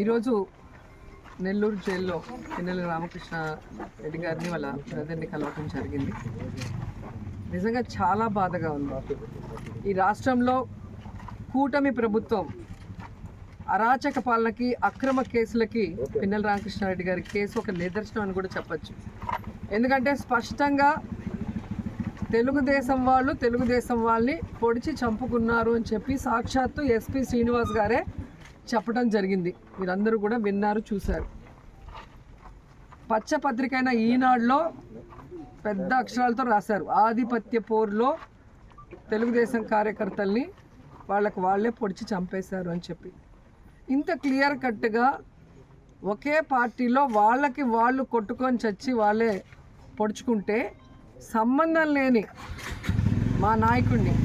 ఈరోజు నెల్లూరు జైల్లో పిన్నెల రామకృష్ణ రెడ్డి గారిని వాళ్ళ బ్రదర్ని కలవటం జరిగింది. నిజంగా చాలా బాధగా ఉంది. ఈ రాష్ట్రంలో కూటమి ప్రభుత్వం అరాచక పాలనకి, అక్రమ కేసులకి పిన్నెల రామకృష్ణారెడ్డి గారి కేసు ఒక నిదర్శనం అని కూడా చెప్పచ్చు. ఎందుకంటే స్పష్టంగా తెలుగుదేశం వాళ్ళని పొడిచి చంపుకున్నారు అని చెప్పి సాక్షాత్తు ఎస్పీ శ్రీనివాస్ గారే చెప్పడం జరిగింది. మీరందరూ కూడా విన్నారు, చూశారు. పచ్చపత్రిక అయిన ఈనాడులో పెద్ద అక్షరాలతో రాశారు, ఆధిపత్య పోరులో తెలుగుదేశం కార్యకర్తల్ని వాళ్ళే పొడిచి చంపేశారు అని చెప్పి. ఇంత క్లియర్ కట్గా ఒకే పార్టీలో వాళ్ళకి వాళ్ళు కొట్టుకొని చచ్చి వాళ్ళే పొడుచుకుంటే సంబంధం లేని మా నాయకుడిని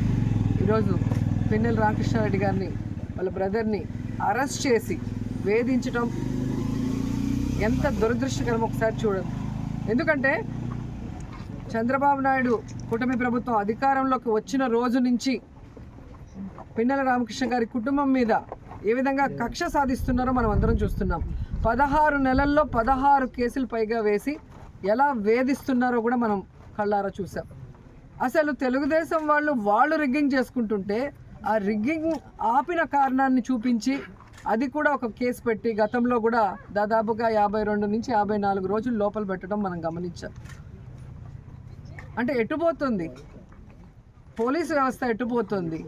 ఈరోజు పిన్నెల రామకృష్ణారెడ్డి గారిని వాళ్ళ బ్రదర్ని అరెస్ట్ చేసి వేధించడం ఎంత దురదృష్టకరం ఒకసారి చూడండి. ఎందుకంటే చంద్రబాబు నాయుడు కూటమి ప్రభుత్వం అధికారంలోకి వచ్చిన రోజు నుంచి పిన్నెల రామకృష్ణ గారి కుటుంబం మీద ఏ విధంగా కక్ష సాధిస్తున్నారో మనం అందరం చూస్తున్నాం. 16 నెలల్లో 16 కేసులు పైగా వేసి ఎలా వేధిస్తున్నారో కూడా మనం కళ్ళారా చూసాం. అసలు తెలుగుదేశం వాళ్ళు రిగ్గింగ్ చేసుకుంటుంటే ఆ రిగ్గింగ్ ఆపిన కారణాన్ని చూపించి అది కూడా ఒక కేసు పెట్టి గతంలో కూడా దాదాపుగా 52 నుంచి 54 రోజులు లోపల పెట్టడం మనం గమనించాం. అంటే ఎటుపోతుంది పోలీసు వ్యవస్థ, ఎటుపోతుంది?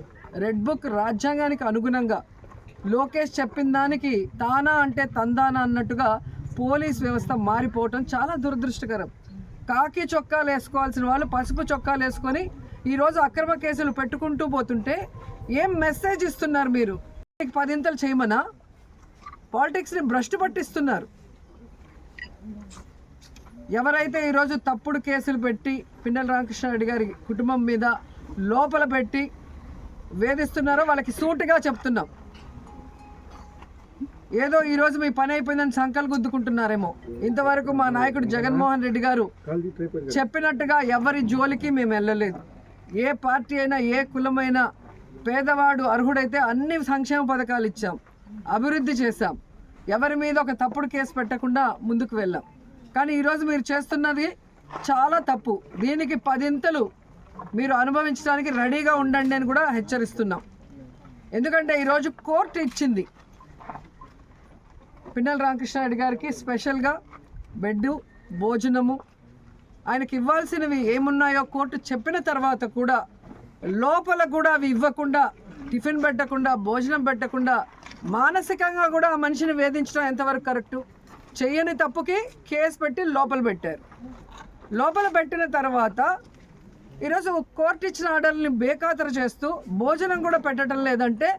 రెడ్ బుక్ రాజ్యాంగానికి అనుగుణంగా లోకేష్ చెప్పిన దానికి తానా అంటే తందానా అన్నట్టుగా పోలీస్ వ్యవస్థ మారిపోవటం చాలా దురదృష్టకరం. కాకి చొక్కాలు వేసుకోవాల్సిన వాళ్ళు పసుపు చొక్కాలు వేసుకొని ఈరోజు అక్రమ కేసులు పెట్టుకుంటూ పోతుంటే ఏం మెసేజ్ ఇస్తున్నారు మీరు? 10 ఇంతలు చేయమనా? పాలిటిక్స్ని భ్రష్టు పట్టిస్తున్నారు. ఎవరైతే ఈరోజు తప్పుడు కేసులు పెట్టి పిన్నెల రామకృష్ణారెడ్డి గారి కుటుంబం మీద లోపల పెట్టి వేధిస్తున్నారో వాళ్ళకి సూటిగా చెప్తున్నాం. ఏదో ఈరోజు మీ పని అయిపోయిందని సంకలు గుద్దుకుంటున్నారేమో. ఇంతవరకు మా నాయకుడు జగన్మోహన్ రెడ్డి గారు చెప్పినట్టుగా ఎవరి జోలికి మేము వెళ్ళలేదు. ఏ పార్టీ అయినా, ఏ కులమైనా, పేదవాడు అర్హుడైతే అన్ని సంక్షేమ పథకాలు ఇచ్చాం, అభివృద్ధి చేశాం. ఎవరి మీద ఒక తప్పుడు కేసు పెట్టకుండా ముందుకు వెళ్ళాం. కానీ ఈరోజు మీరు చేస్తున్నది చాలా తప్పు. దీనికి 10 ఇంతలు మీరు అనుభవించడానికి రెడీగా ఉండండి అని కూడా హెచ్చరిస్తున్నాం. ఎందుకంటే ఈరోజు కోర్టు ఇచ్చింది పిన్నెల రామకృష్ణారెడ్డి గారికి స్పెషల్గా బెడ్డు, భోజనము, ఆయనకి ఇవ్వాల్సినవి ఏమున్నాయో కోర్టు చెప్పిన తర్వాత కూడా లోపల కూడా అవి ఇవ్వకుండా, టిఫిన్ పెట్టకుండా, భోజనం పెట్టకుండా, మానసికంగా కూడా ఆ మనిషిని వేధించడం ఎంతవరకు కరెక్టు? చెయ్యని తప్పుకి కేసు పెట్టి లోపల పెట్టారు. లోపల పెట్టిన తర్వాత ఈరోజు కోర్టు ఇచ్చిన ఆర్డర్ని బేఖాతరు చేస్తూ భోజనం కూడా పెట్టడం లేదంటే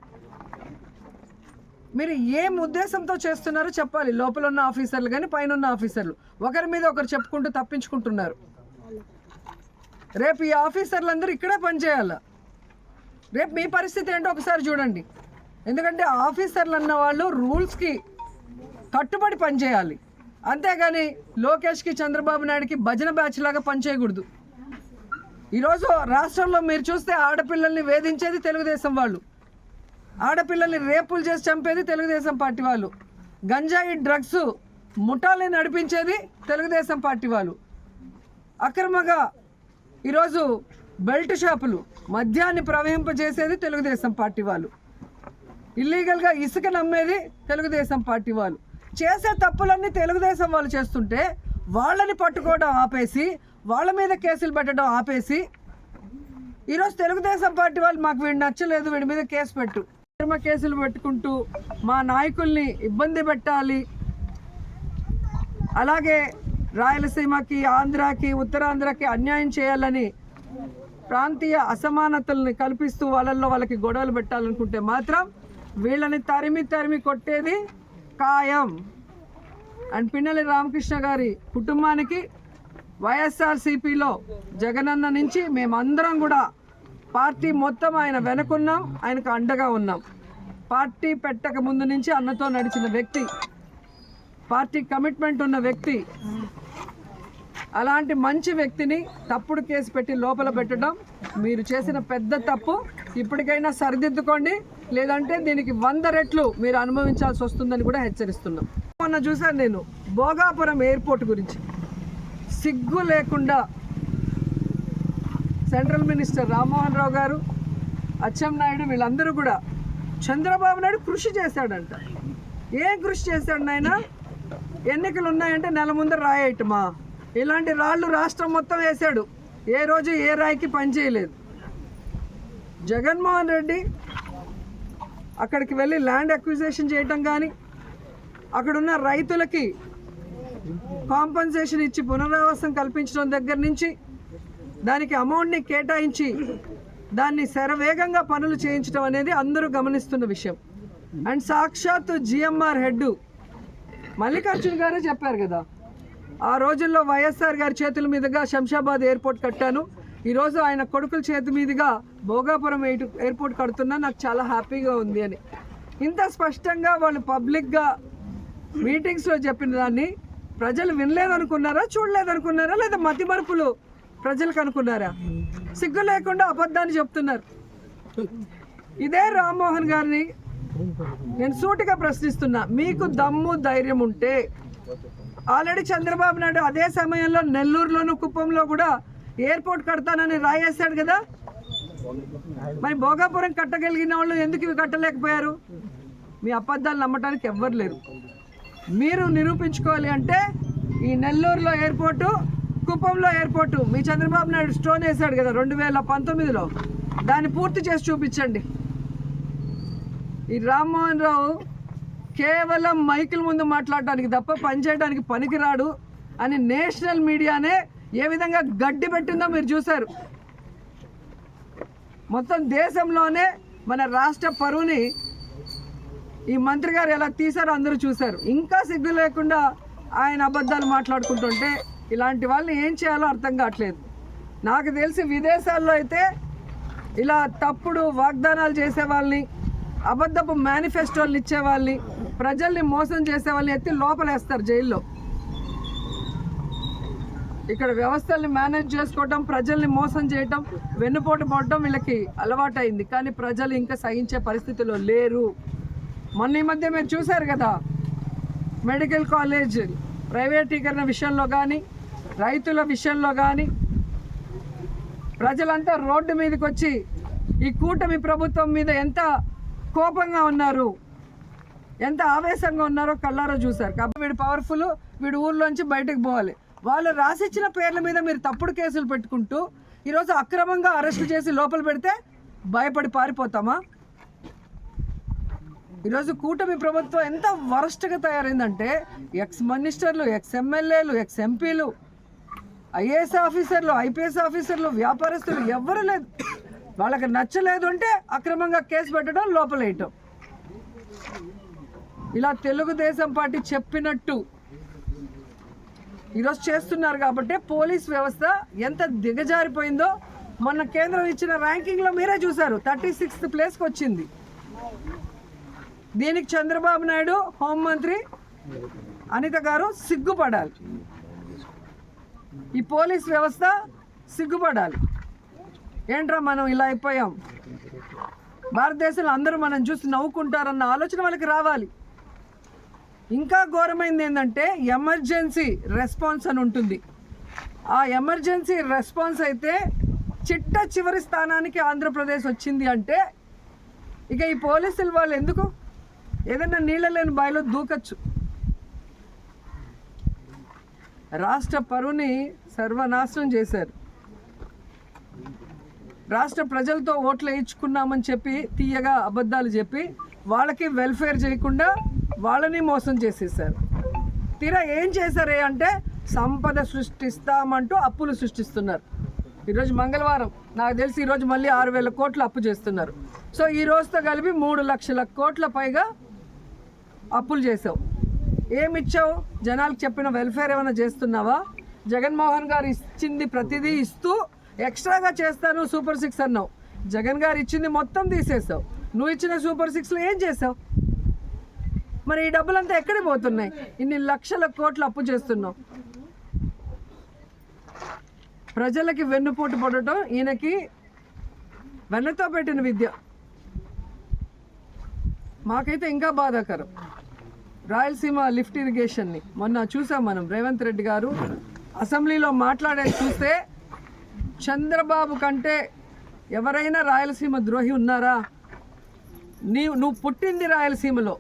మీరు ఏం ఉద్దేశంతో చేస్తున్నారో చెప్పాలి. లోపల ఉన్న ఆఫీసర్లు కానీ పైన ఉన్న ఆఫీసర్లు ఒకరి మీద ఒకరు చెప్పుకుంటూ తప్పించుకుంటున్నారు. రేపు ఈ ఆఫీసర్లందరూ ఇక్కడే పనిచేయాల. రేపు మీ పరిస్థితి ఏంటో ఒకసారి చూడండి. ఎందుకంటే ఆఫీసర్లు అన్న వాళ్ళు రూల్స్కి కట్టుబడి పనిచేయాలి. అంతేగాని లోకేష్కి, చంద్రబాబు నాయుడుకి భజన బ్యాచ్ లాగా పనిచేయకూడదు. ఈరోజు రాష్ట్రంలో మీరు చూస్తే ఆడపిల్లల్ని వేధించేది తెలుగుదేశం వాళ్ళు, ఆడపిల్లల్ని రేపులు చేసి చంపేది తెలుగుదేశం పార్టీ వాళ్ళు, గంజాయి డ్రగ్స్ ముఠాలని నడిపించేది తెలుగుదేశం పార్టీ వాళ్ళు, అక్రమంగా ఈరోజు బెల్ట్ షాపులు మద్యాన్ని ప్రవహింపజేసేది తెలుగుదేశం పార్టీ వాళ్ళు, ఇల్లీగల్గా ఇసుక నమ్మేది తెలుగుదేశం పార్టీ వాళ్ళు. చేసే తప్పులన్నీ తెలుగుదేశం వాళ్ళు చేస్తుంటే వాళ్ళని పట్టుకోవడం ఆపేసి, వాళ్ళ మీద కేసులు పెట్టడం ఆపేసి ఈరోజు తెలుగుదేశం పార్టీ వాళ్ళు మాకు వీడు నచ్చలేదు, వీడి మీద కేసు పెట్టు, కేసులు పెట్టుకుంటూ మా నాయకుల్ని ఇబ్బంది పెట్టాలి, అలాగే రాయలసీమకి, ఆంధ్రాకి, ఉత్తరాంధ్రకి అన్యాయం చేయాలని ప్రాంతీయ అసమానతల్ని కల్పిస్తూ వాళ్ళకి గొడవలు పెట్టాలనుకుంటే మాత్రం వీళ్ళని తరిమి కొట్టేది ఖాయం. అండ్ పిన్నెల రామకృష్ణ గారి కుటుంబానికి వైఎస్ఆర్సీపీలో జగనన్న నుంచి మేమందరం కూడా పార్టీ మొత్తం ఆయన వెనుకున్నాం, ఆయనకు అండగా ఉన్నాం. పార్టీ పెట్టక ముందు నుంచి అన్నతో నడిచిన వ్యక్తి, పార్టీ కమిట్మెంట్ ఉన్న వ్యక్తి, అలాంటి మంచి వ్యక్తిని తప్పుడు కేసు పెట్టి లోపల పెట్టడం మీరు చేసిన పెద్ద తప్పు. ఇప్పటికైనా సరిదిద్దుకోండి, లేదంటే దీనికి 100 రెట్లు మీరు అనుభవించాల్సి వస్తుందని కూడా హెచ్చరిస్తున్నాం. మొన్న చూశాను నేను భోగాపురం ఎయిర్పోర్ట్ గురించి. సిగ్గు లేకుండా సెంట్రల్ మినిస్టర్ రామ్మోహన్ రావు గారు, అచ్చెన్నాయుడు వీళ్ళందరూ కూడా చంద్రబాబు నాయుడు కృషి చేశాడంట. ఏం కృషి చేశాడు నాయన? ఎన్నికలు ఉన్నాయంటే నెల ముందర రాయటమా? ఇలాంటి రాళ్ళు రాష్ట్రం మొత్తం వేశాడు. ఏ రోజు ఏ రాయికి పనిచేయలేదు. జగన్మోహన్ రెడ్డి అక్కడికి వెళ్ళి ల్యాండ్ అక్విజిషన్ చేయటం కానీ, అక్కడున్న రైతులకి కాంపన్సేషన్ ఇచ్చి పునరావాసం కల్పించడం దగ్గర నుంచి, దానికి అమౌంట్ని కేటాయించి దాన్ని శరవేగంగా పనులు చేయించడం అనేది అందరూ గమనిస్తున్న విషయం. అండ్ సాక్షాత్తు జిఎంఆర్ హెడ్ మల్లికార్జున గారే చెప్పారు కదా, ఆ రోజుల్లో వైఎస్ఆర్ గారి చేతుల మీదుగా శంషాబాద్ ఎయిర్పోర్ట్ కట్టాను, ఈరోజు ఆయన కొడుకుల చేతి మీదుగా భోగాపురం ఎయిర్పోర్ట్ కడుతున్నా, నాకు చాలా హ్యాపీగా ఉంది అని. ఇంత స్పష్టంగా వాళ్ళు పబ్లిక్గా మీటింగ్స్లో చెప్పిన దాన్ని ప్రజలు వినలేదనుకున్నారా, చూడలేదనుకున్నారా, లేదా మతి మరుపులు ప్రజలకు అనుకున్నారా? సిగ్గు లేకుండా అబద్ధాన్ని చెప్తున్నారు. ఇదే రామ్మోహన్ గారిని నేను సూటిగా ప్రశ్నిస్తున్నా, మీకు దమ్ము ధైర్యం ఉంటే ఆల్రెడీ చంద్రబాబు నాయుడు అదే సమయంలో నెల్లూరులోను కుప్పంలో కూడా ఎయిర్పోర్ట్ కడతానని రాయేశాడు కదా. మరి భోగాపురం కట్టగలిగిన వాళ్ళు ఎందుకు ఇవి కట్టలేకపోయారు? మీ అబద్ధాలు నమ్మటానికి ఎవ్వరు లేరు. మీరు నిరూపించుకోవాలి అంటే ఈ నెల్లూరులో ఎయిర్పోర్టు, కుప్పంలో ఎయిర్పోర్టు మీ చంద్రబాబు నాయుడు స్టోన్ వేశాడు కదా 2019లో, దాన్ని పూర్తి చేసి చూపించండి. ఈ రామ్మోహన్ రావు కేవలం మైకుల ముందు మాట్లాడటానికి తప్ప పనిచేయడానికి పనికిరాడు అని నేషనల్ మీడియానే ఏ విధంగా గడ్డి పెట్టిందో మీరు చూశారు. మొత్తం దేశంలోనే మన రాష్ట్ర పరువుని ఈ మంత్రి గారు ఎలా తీశారో అందరూ చూశారు. ఇంకా సిగ్గు లేకుండా ఆయన అబద్ధాలు మాట్లాడుకుంటుంటే ఇలాంటి వాళ్ళని ఏం చేయాలో అర్థం కావట్లేదు. నాకు తెలిసి విదేశాల్లో అయితే ఇలా తప్పుడు వాగ్దానాలు చేసే వాళ్ళని, అబద్ధపు మేనిఫెస్టోలు ఇచ్చే వాళ్ళని, ప్రజల్ని మోసం చేసే వాళ్ళని ఎత్తి లోపలేస్తారు జైల్లో. ఇక్కడ వ్యవస్థల్ని మేనేజ్ చేసుకోవటం, ప్రజల్ని మోసం చేయటం, వెన్నుపోటు పడటం వీళ్ళకి అలవాటైంది. కానీ ప్రజలు ఇంకా సహించే పరిస్థితిలో లేరు. మొన్న ఈ మధ్య మీరు చూశారు కదా, మెడికల్ కాలేజ్ ప్రైవేటీకరణ విషయంలో కానీ, రైతుల విషయంలో కానీ ప్రజలంతా రోడ్డు మీదకి వచ్చి ఈ కూటమి ప్రభుత్వం మీద ఎంత కోపంగా ఉన్నారు, ఎంత ఆవేశంగా ఉన్నారో కళ్ళారో చూశారు. కాబట్టి వీడు పవర్ఫుల్, వీడు ఊర్లోంచి బయటకు పోవాలి. వాళ్ళు రాసిచ్చిన పేర్ల మీద మీరు తప్పుడు కేసులు పెట్టుకుంటూ ఈరోజు అక్రమంగా అరెస్టు చేసి లోపల పెడితే భయపడి పారిపోతామా? ఈరోజు కూటమి ప్రభుత్వం ఎంత వరస్ట్గా తయారైందంటే ఎక్స్ మినిస్టర్లు, ఎక్స్ ఎమ్మెల్యేలు, ఎక్స్ ఎంపీలు, ఐఏఎస్ ఆఫీసర్లు, ఐపీఎస్ ఆఫీసర్లు, వ్యాపారస్తులు ఎవ్వరూ లేదు. వాళ్ళకి నచ్చలేదు అంటే అక్రమంగా కేసు పెట్టడం, లోపలేయటం. ఇలా తెలుగుదేశం పార్టీ చెప్పినట్టు ఈరోజు చేస్తున్నారు. కాబట్టి పోలీస్ వ్యవస్థ ఎంత దిగజారిపోయిందో మొన్న కేంద్రం ఇచ్చిన ర్యాంకింగ్లో మీరే చూశారు. 36th ప్లేస్కి వచ్చింది. దీనికి చంద్రబాబు నాయుడు, హోంమంత్రి అనిత గారు సిగ్గుపడాలి. ఈ పోలీస్ వ్యవస్థ సిగ్గుపడాలి. ఏంట్రా మనం ఇలా అయిపోయాం, భారతదేశంలో అందరూ మనం చూసి నవ్వుకుంటారన్న ఆలోచన వాళ్ళకి రావాలి. ఇంకా ఘోరమైంది ఏంటంటే ఎమర్జెన్సీ రెస్పాన్స్ అని ఉంటుంది. ఆ ఎమర్జెన్సీ రెస్పాన్స్ అయితే చిట్ట చివరి స్థానానికి ఆంధ్రప్రదేశ్ వచ్చింది అంటే ఇక ఈ పోలీసులు వాళ్ళు ఎందుకు? ఏదైనా నీళ్ళ లేని బావిలో దూకచ్చు. రాష్ట్ర పరువుని సర్వనాశనం చేశారు. రాష్ట్ర ప్రజలతో ఓట్లు వేయించుకున్నామని చెప్పి తీయగా అబద్ధాలు చెప్పి వాళ్ళకి వెల్ఫేర్ చేయకుండా వాళ్ళని మోసం చేసేసారు. తీరా ఏం చేశారే అంటే సంపద సృష్టిస్తామంటూ అప్పులు సృష్టిస్తున్నారు. ఈరోజు మంగళవారం, నాకు తెలిసి ఈరోజు మళ్ళీ 6,000 కోట్లు అప్పు చేస్తున్నారు. సో ఈ రోజుతో కలిపి 3 లక్షల కోట్ల పైగా అప్పులు చేసావు. ఏమిచ్చావు? జనాలకు చెప్పిన వెల్ఫేర్ ఏమైనా చేస్తున్నావా? జగన్మోహన్ గారు ఇచ్చింది ప్రతిదీ ఇస్తూ ఎక్స్ట్రాగా చేస్తాను సూపర్ 6 అన్నావు. జగన్ గారు ఇచ్చింది మొత్తం తీసేసావు. నువ్వు ఇచ్చిన సూపర్ 6లో ఏం చేసావు? మరి ఈ డబ్బులంతా ఎక్కడికి పోతున్నాయి? ఇన్ని లక్షల కోట్లు అప్పు చేస్తున్నావు. ప్రజలకి వెన్నుపోటు పడటం ఈయనకి వెన్నతో పెట్టిన విద్య. మాకైతే ఇంకా బాధాకరం. రాయలసీమ లిఫ్ట్ ఇరిగేషన్ని మొన్న చూసాం మనం. రేవంత్ రెడ్డి గారు అసెంబ్లీలో మాట్లాడేది చూస్తే చంద్రబాబు కంటే ఎవరైనా రాయలసీమ ద్రోహి ఉన్నారా? నువ్వు పుట్టింది రాయలసీమలో,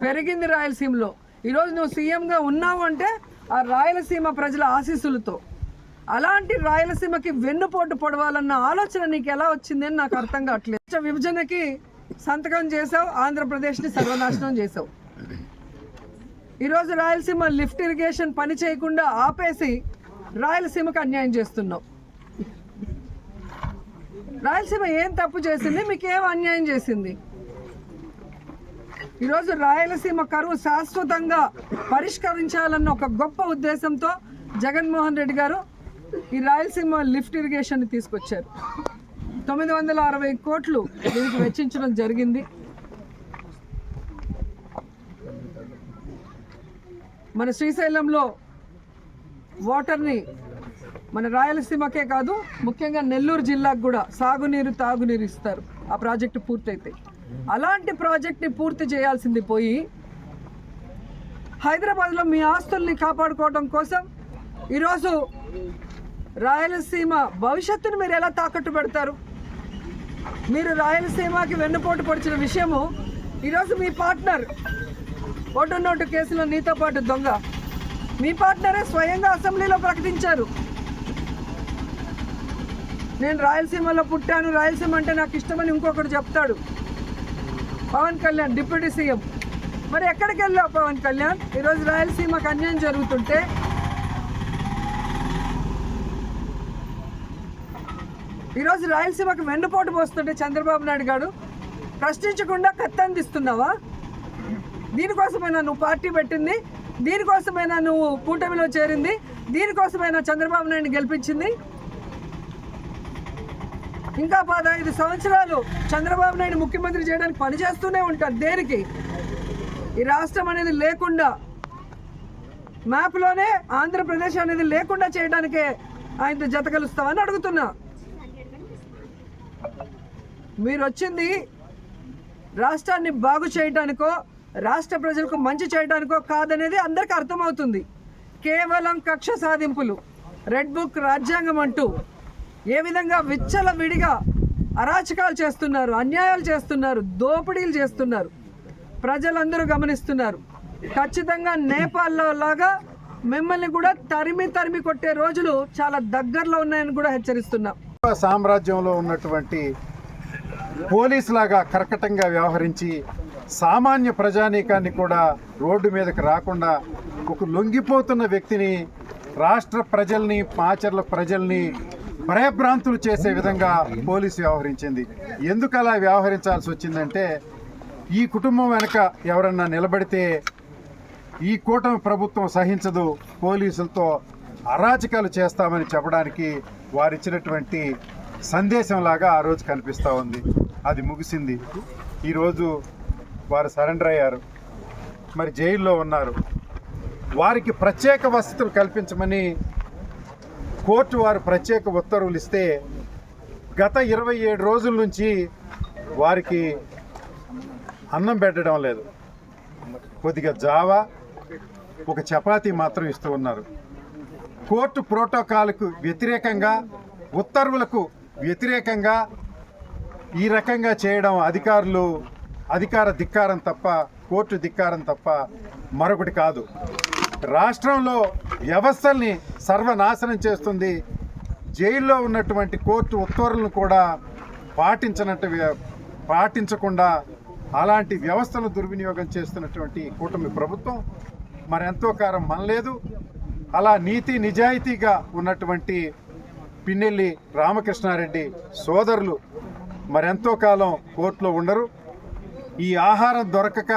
పెరిగింది రాయలసీమలో. ఈరోజు నువ్వు సీఎంగా ఉన్నావు అంటే ఆ రాయలసీమ ప్రజల ఆశీస్సులతో. అలాంటి రాయలసీమకి వెన్నుపోటు పొడవాలన్న ఆలోచన నీకు ఎలా వచ్చింది అని నాకు అర్థం కావట్లేదు. విభజనకి సంతకం చేసావు, ఆంధ్రప్రదేశ్ని సర్వనాశనం చేసావు. ఈరోజు రాయలసీమ లిఫ్ట్ ఇరిగేషన్ పని చేయకుండా ఆపేసి రాయలసీమకు అన్యాయం చేస్తున్నావు. రాయలసీమ ఏం తప్పు చేసింది? మీకు ఏం అన్యాయం చేసింది? ఈరోజు రాయలసీమ కరువు శాశ్వతంగా పరిష్కరించాలన్న ఒక గొప్ప ఉద్దేశంతో జగన్మోహన్ రెడ్డి గారు ఈ రాయలసీమ లిఫ్ట్ ఇరిగేషన్ తీసుకొచ్చారు. 960 కోట్లు దీనికి వెచ్చించడం జరిగింది. మన శ్రీశైలంలో వాటర్ని మన రాయలసీమకే కాదు, ముఖ్యంగా నెల్లూరు జిల్లాకు కూడా సాగునీరు, తాగునీరు ఇస్తారు ఆ ప్రాజెక్టు పూర్తయితే. అలాంటి ప్రాజెక్ట్ని పూర్తి చేయాల్సింది పోయి హైదరాబాద్లో మీ ఆస్తుల్ని కాపాడుకోవడం కోసం ఈరోజు రాయలసీమ భవిష్యత్తును మీరు ఎలా తాకట్టు పెడతారు? మీరు రాయలసీమకి వెన్నుపోటు పొడిచిన విషయము ఈరోజు మీ పార్ట్నర్ ఓటు నోటు కేసులో నీతో పాటు దొంగ మీ పార్ట్నరే స్వయంగా అసెంబ్లీలో ప్రకటించారు. నేను రాయలసీమలో పుట్టాను, రాయలసీమ అంటే నాకు ఇష్టమని ఇంకొకటి చెప్తాడు. Pawan Kalyan deputy CM. మరి ఎక్కడికి వెళ్ళావు పవన్ కళ్యాణ్? ఈరోజు రాయలసీమకు అన్యాయం జరుగుతుంటే ఈరోజు రాయలసీమకు వెన్నుపోటు పోస్తుంటే చంద్రబాబు నాయుడు గారు ప్రశ్నించకుండా కత్తందిస్తున్నావా? దీనికోసమైనా నువ్వు పార్టీ పెట్టింది? దీనికోసమైనా నువ్వు కూటమిలో చేరింది? దీనికోసమైనా చంద్రబాబు నాయుడిని గెలిపించింది? ఇంకా 15 సంవత్సరాలు చంద్రబాబు నాయుడు ముఖ్యమంత్రి చేయడానికి పనిచేస్తూనే ఉంటారు. దేనికి? ఈ రాష్ట్రం అనేది లేకుండా, మ్యాప్లోనే ఆంధ్రప్రదేశ్ అనేది లేకుండా చేయడానికే ఆయనతో జత కలుస్తామని అడుగుతున్నా. మీరు వచ్చింది రాష్ట్రాన్ని బాగు చేయడానికో, రాష్ట్ర ప్రజలకు మంచి చేయడానికో కాదనేది అందరికీ అర్థమవుతుంది. కేవలం కక్ష సాధింపులు, రెడ్ బుక్ రాజ్యాంగం అంటూ ఏ విధంగా విచ్చలవిడిగా అరాచకాలు చేస్తున్నారు, అన్యాయాలు చేస్తున్నారు, దోపిడీలు చేస్తున్నారు, ప్రజలందరూ గమనిస్తున్నారు. ఖచ్చితంగా నేపాల్లో లాగా మిమ్మల్ని కూడా తరిమి కొట్టే రోజులు చాలా దగ్గరలో ఉన్నాయని కూడా హెచ్చరిస్తున్నాం. సామ్రాజ్యంలో ఉన్నటువంటి పోలీసులాగా కర్కటంగా వ్యవహరించి సామాన్య ప్రజానీకాన్ని కూడా రోడ్డు మీదకి రాకుండా ఒక లొంగిపోతున్న వ్యక్తిని, రాష్ట్ర ప్రజల్ని, మాచర్ల ప్రజల్ని భయభ్రాంతులు చేసే విధంగా పోలీసు వ్యవహరించింది. ఎందుకు అలా వ్యవహరించాల్సి వచ్చిందంటే, ఈ కుటుంబం వెనక ఎవరన్నా నిలబడితే ఈ కూటమి ప్రభుత్వం సహించదు, పోలీసులతో అరాచకాలు చేస్తామని చెప్పడానికి వారిచ్చినటువంటి సందేశంలాగా ఆ రోజు కనిపిస్తూ ఉంది. అది ముగిసింది. ఈరోజు వారు సరెండర్ అయ్యారు, మరి జైల్లో ఉన్నారు. వారికి ప్రత్యేక వసతులు కల్పించమని కోర్టు వారు ప్రత్యేక ఉత్తర్వులు ఇస్తే గత 27 రోజుల నుంచి వారికి అన్నం పెట్టడం లేదు. కొద్దిగా జావా, ఒక చపాతీ మాత్రం ఇస్తూ ఉన్నారు. కోర్టు ప్రోటోకాల్కు వ్యతిరేకంగా, ఉత్తర్వులకు వ్యతిరేకంగా ఈ రకంగా చేయడం అధికార ధిక్కారం తప్ప, కోర్టు ధిక్కారం తప్ప మరొకటి కాదు. రాష్ట్రంలో వ్యవస్థల్ని సర్వనాశనం చేస్తుంది. జైల్లో ఉన్నటువంటి కోర్టు ఉత్తర్వులను కూడా పాటించకుండా అలాంటి వ్యవస్థను దుర్వినియోగం చేస్తున్నటువంటి కూటమి ప్రభుత్వం మరెంతో కాలం మనలేదు. అలా నీతి నిజాయితీగా ఉన్నటువంటి పిన్నెల్లి రామకృష్ణారెడ్డి సోదరులు మరెంతో కాలం కోర్టులో ఉండరు. ఈ ఆహారం దొరకక,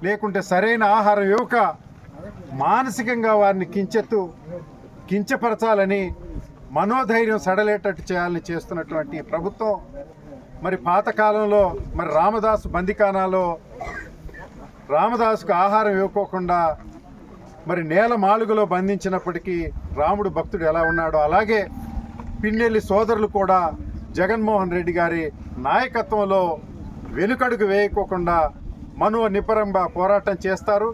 లేకుంటే సరైన ఆహారం ఇవ్వక మానసికంగా వారిని కించపరచాలని, మనోధైర్యం సడలేటట్టు చేయాలని చేస్తున్నటువంటి ప్రభుత్వం మరి పాతకాలంలో మరి రామదాసు బందికానాలో రామదాసుకు ఆహారం ఇవ్వకోకుండా మరి నేల మాలుగులో బంధించినప్పటికీ రాముడు భక్తుడు ఎలా ఉన్నాడో అలాగే పిన్నెల్లి సోదరులు కూడా జగన్మోహన్ రెడ్డి గారి నాయకత్వంలో వెనుకడుగు వేయకోకుండా నిబ్బరంగా పోరాటం చేస్తారు.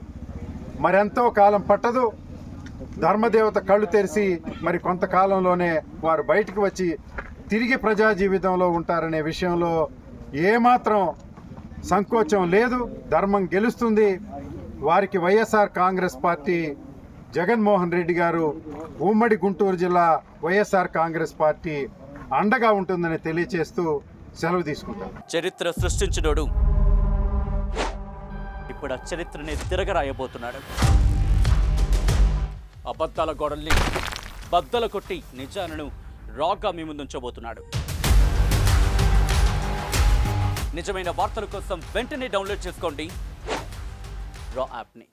మరెంతో కాలం పట్టదు, ధర్మదేవత కళ్ళు తెరిచి మరి కొంతకాలంలోనే వారు బయటికి వచ్చి తిరిగి ప్రజా జీవితంలో ఉంటారనే విషయంలో ఏమాత్రం సంకోచం లేదు. ధర్మం గెలుస్తుంది. వారికి వైఎస్ఆర్ కాంగ్రెస్ పార్టీ, జగన్మోహన్ రెడ్డి గారు, ఉమ్మడి గుంటూరు జిల్లా వైఎస్ఆర్ కాంగ్రెస్ పార్టీ అండగా ఉంటుందని తెలియచేస్తూ సెలవు తీసుకుంటాం. చరిత్ర సృష్టించినోడు ఇప్పుడు ఆ చరిత్రని తిరగరాయబోతున్నాడు. అబద్ధాల గోడల్ని బద్దలు కొట్టి నిజాలను రాగా మీ ముందుంచబోతున్నాడు. నిజమైన వార్తల కోసం వెంటనే డౌన్లోడ్ చేసుకోండి రా యాప్ని.